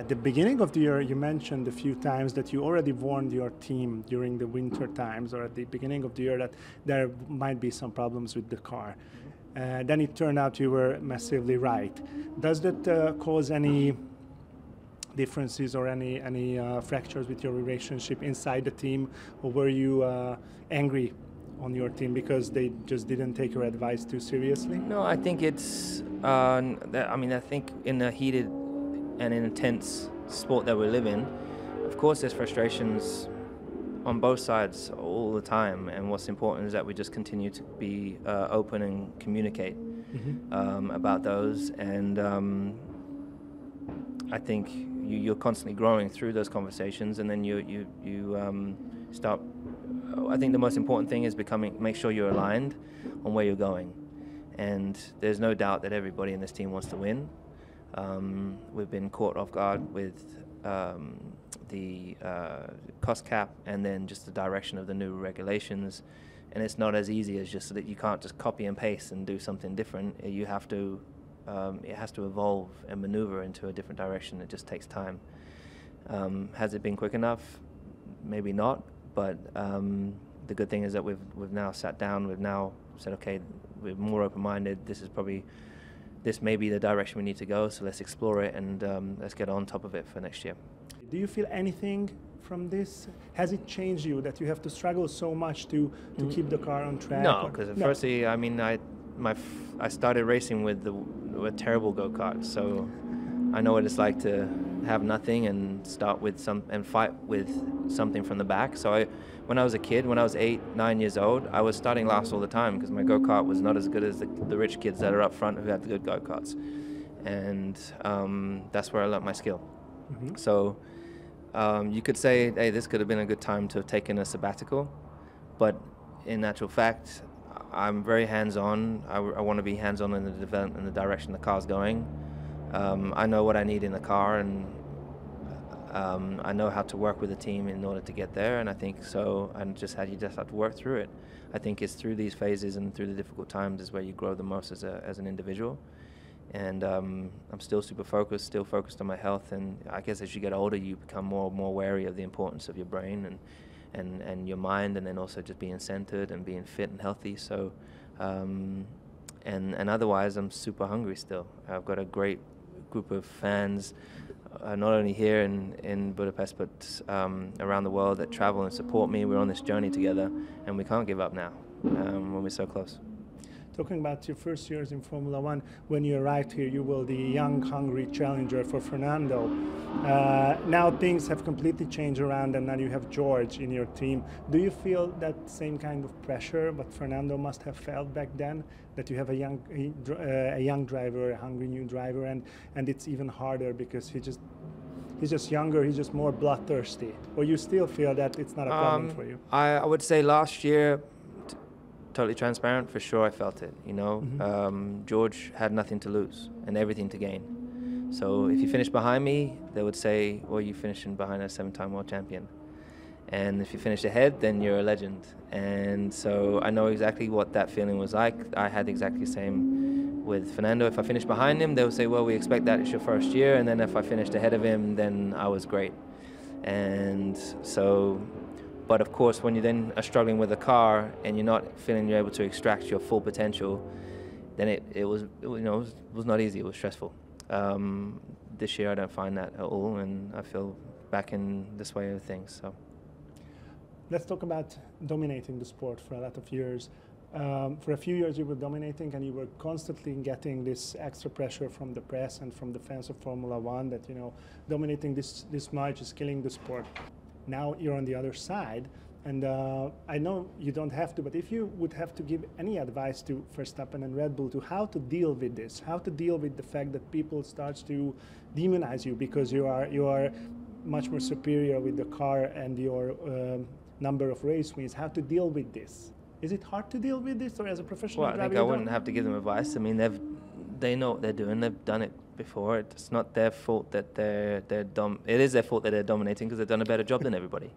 At the beginning of the year, you mentioned a few times that you already warned your team during the winter times or at the beginning of the year that there might be some problems with the car. Then it turned out you were massively right. Does that cause any differences or any fractures with your relationship inside the team, or were you angry on your team because they just didn't take your advice too seriously? No, I think it's, I think in the heated and intense sport that we live in, of course there's frustrations on both sides all the time, and what's important is that we just continue to be open and communicate about those, and I think you're constantly growing through those conversations, and then you start. I think the most important thing is make sure you're aligned on where you're going, and there's no doubt that everybody in this team wants to win. We've been caught off guard with the cost cap and then just the direction of the new regulations, and it's not as easy as just that you can't just copy and paste and do something different. You have to, it has to evolve and maneuver into a different direction. It just takes time. Has it been quick enough? Maybe not, but the good thing is that we've now sat down, we've now said, okay, we're more open-minded, this may be the direction we need to go, so let's explore it and let's get on top of it for next year. Do you feel anything from this? Has it changed you that you have to struggle so much to keep the car on track? No, because firstly, I mean, I started racing with terrible go-karts, so I know what it's like to have nothing and start with and fight with something from the back. So when I was a kid, when I was 8, 9 years old, I was starting last all the time because my go-kart was not as good as the rich kids that are up front who had the good go-karts. And that's where I learnt my skill. So you could say, hey, this could have been a good time to have taken a sabbatical, but in actual fact, I'm very hands-on. I want to be hands-on in the development and the direction the car's going. I know what I need in the car, and I know how to work with a team in order to get there, and I think so. And you just have to work through it. I think it's through these phases and through the difficult times is where you grow the most as an individual. And I'm still super focused, still focused on my health. And I guess as you get older, you become more and more wary of the importance of your brain and your mind, and then also just being centered and being fit and healthy. So, and otherwise, I'm super hungry still. I've got a great group of fans, not only here in Budapest, but around the world that travel and support me. We're on this journey together, and we can't give up now when we're so close. Talking about your first years in Formula One, when you arrived here, you were the young, hungry challenger for Fernando. Now things have completely changed around, and now you have George in your team. Do you feel that same kind of pressure what Fernando must have felt back then, that you have a young driver, a hungry new driver, and it's even harder because he's just younger, he's just more bloodthirsty? Or you still feel that it's not a problem for you? I would say last year, totally transparent, for sure I felt it, you know. George had nothing to lose and everything to gain. So if you finish behind me, they would say, well, you're finishing behind a 7-time world champion. And if you finish ahead, then you're a legend. And so I know exactly what that feeling was like. I had exactly the same with Fernando. If I finished behind him, they would say, well, we expect that it's your first year. And then if I finished ahead of him, then I was great. And so, but of course, when you then are struggling with a car and you're not feeling you're able to extract your full potential, then it was not easy. It was stressful. This year I don't find that at all, and I feel back in this way of things. So let's talk about dominating the sport for a lot of years. For a few years you were dominating, and you were constantly getting this extra pressure from the press and from the fans of Formula One that, you know, dominating this much is killing the sport. Now you're on the other side, and I know you don't have to, but if you would have to give any advice to Verstappen and Red Bull to how to deal with this, how to deal with the fact that people start to demonize you because you are much more superior with the car and your number of race wins, how to deal with this? Is it hard to deal with this, or as a professional driver? Well, I think I wouldn't have to give them advice. I mean, they know what they're doing. They've done it before. It's not their fault that it is their fault that they're dominating because they've done a better job than everybody.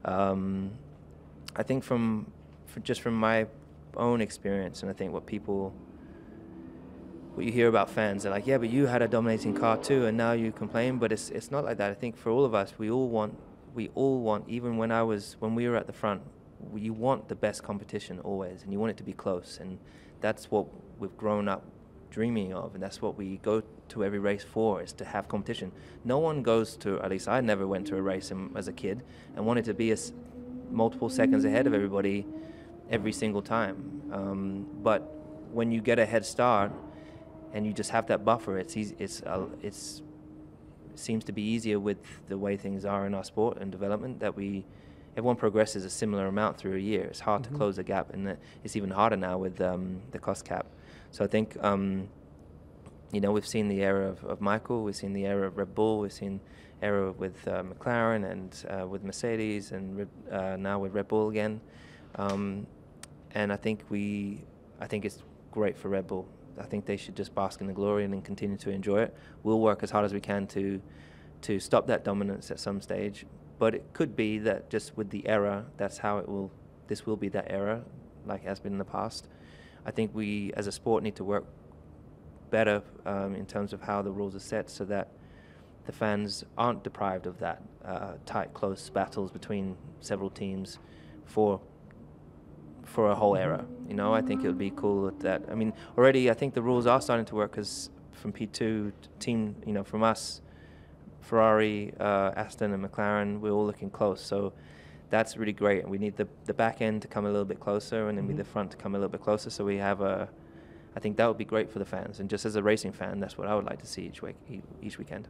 I think just from my own experience, and I think what people what you hear about fans. They're like, yeah, but you had a dominating car too, and now you complain. But it's not like that. I think for all of us, we all want, even when we were at the front, you want the best competition always, and you want it to be close, and that's what we've grown up dreaming of, and that's what we go to every race for, is to have competition. No one goes to, at least I never went to a race as a kid and wanted to be multiple seconds ahead of everybody every single time. But when you get a head start and you just have that buffer, it seems to be easier with the way things are in our sport and development, that everyone progresses a similar amount through a year. It's hard to close the gap, and it's even harder now with the cost cap. So I think, we've seen the era of Michael, we've seen the era of Red Bull, we've seen era with McLaren and with Mercedes, and now with Red Bull again. And I think it's great for Red Bull. I think they should just bask in the glory and then continue to enjoy it. We'll work as hard as we can to stop that dominance at some stage. But it could be that just with the era, that's how this will be that era, like it has been in the past. I think we, as a sport, need to work better in terms of how the rules are set, so that the fans aren't deprived of that tight, close battles between several teams for a whole era. I think it would be cool that. I mean, already I think the rules are starting to work, because from P2 team, from us, Ferrari, Aston and McLaren, we're all looking close. So that's really great. And we need the back end to come a little bit closer, and then the front to come a little bit closer. So we have I think that would be great for the fans. And just as a racing fan, that's what I would like to see each weekend.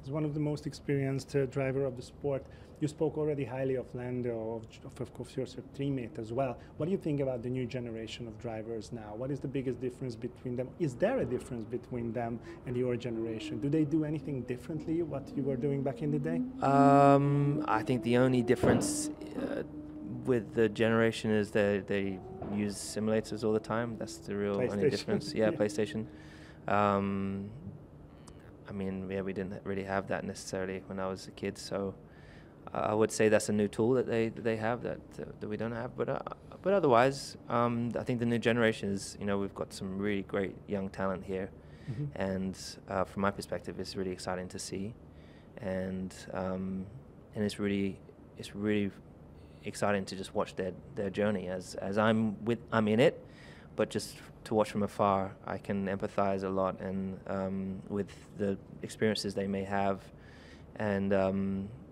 As one of the most experienced driver of the sport, you spoke already highly of Lando, of course your teammate as well. What do you think about the new generation of drivers now? What is the biggest difference between them? Is there a difference between them and your generation? Do they do anything differently, what you were doing back in the day? I think the only difference with the generation is that they use simulators all the time. That's the real only difference. Yeah, PlayStation. I mean, we didn't really have that necessarily when I was a kid, so I would say that's a new tool that they have that we don't have. But otherwise, I think the new generation is, we've got some really great young talent here, and from my perspective, it's really exciting to see, and it's really exciting to just watch their journey as I'm in it. But just to watch from afar, I can empathize a lot and with the experiences they may have, and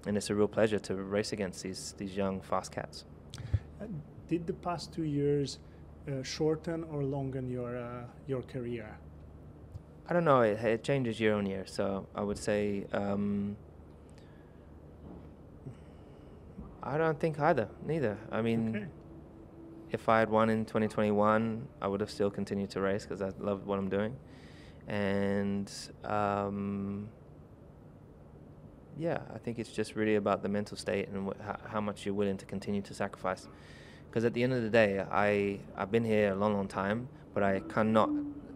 it's a real pleasure to race against these young, fast cats. Did the past 2 years shorten or lengthen your career? I don't know. It changes year on year, so I would say I don't think neither. I mean. Okay. If I had won in 2021, I would have still continued to race, because I love what I'm doing. And I think it's just really about the mental state and how much you're willing to continue to sacrifice. Because at the end of the day, I've been here a long, long time, but I cannot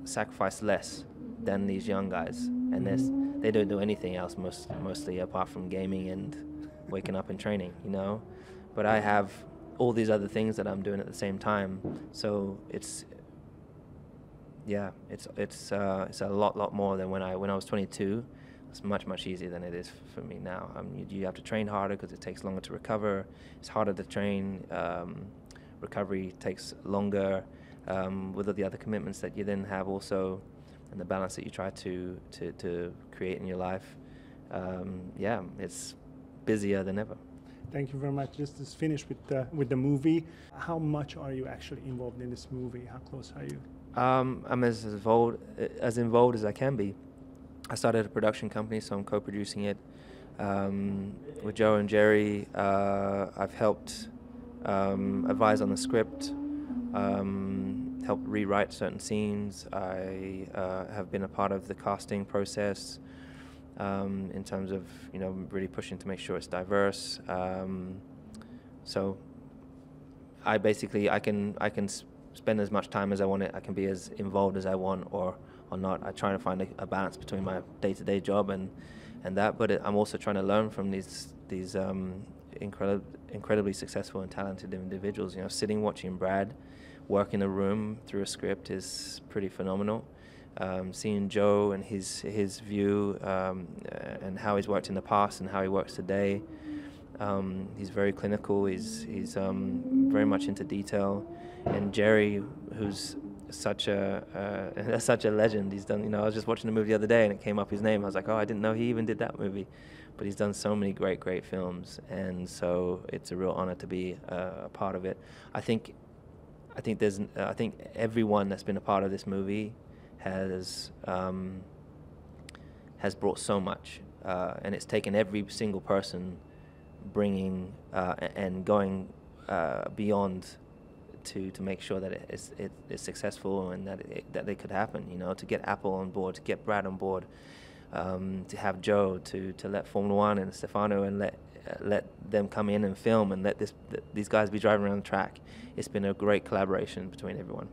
sacrifice less than these young guys. And they don't do anything else mostly apart from gaming and waking up and training, But I have all these other things that I'm doing at the same time, so it's a lot more than when I was 22. It's much easier than it is for me now. You have to train harder because it takes longer to recover. It's harder to train. Recovery takes longer with all the other commitments that you then have also, and the balance that you try to create in your life. It's busier than ever. Thank you very much. Just to finish with the movie, how much are you actually involved in this movie? How close are you? I'm as involved as I can be. I started a production company, so I'm co-producing it with Joe and Jerry. I've helped advise on the script, helped rewrite certain scenes. I have been a part of the casting process. In terms of really pushing to make sure it's diverse, so I can spend as much time as I want. I can be as involved as I want or not. I try to find a balance between my day-to-day job and that, but I'm also trying to learn from these incredibly successful and talented individuals. Sitting watching Brad work in a room through a script is pretty phenomenal. seeing Joe and his view and how he's worked in the past and how he works today. He's very clinical. He's very much into detail. And Jerry, who's such a legend. He's done. I was just watching a movie the other day and it came up his name. I was like, oh, I didn't know he even did that movie. But he's done so many great films, and so it's a real honor to be a part of it. I think everyone that's been a part of this movie has brought so much, and it's taken every single person bringing and going beyond to make sure that it's successful and that it could happen. To get Apple on board, to get Brad on board, to have Joe, to let Formula One and Stefano and let them come in and film and let these guys be driving around the track. It's been a great collaboration between everyone.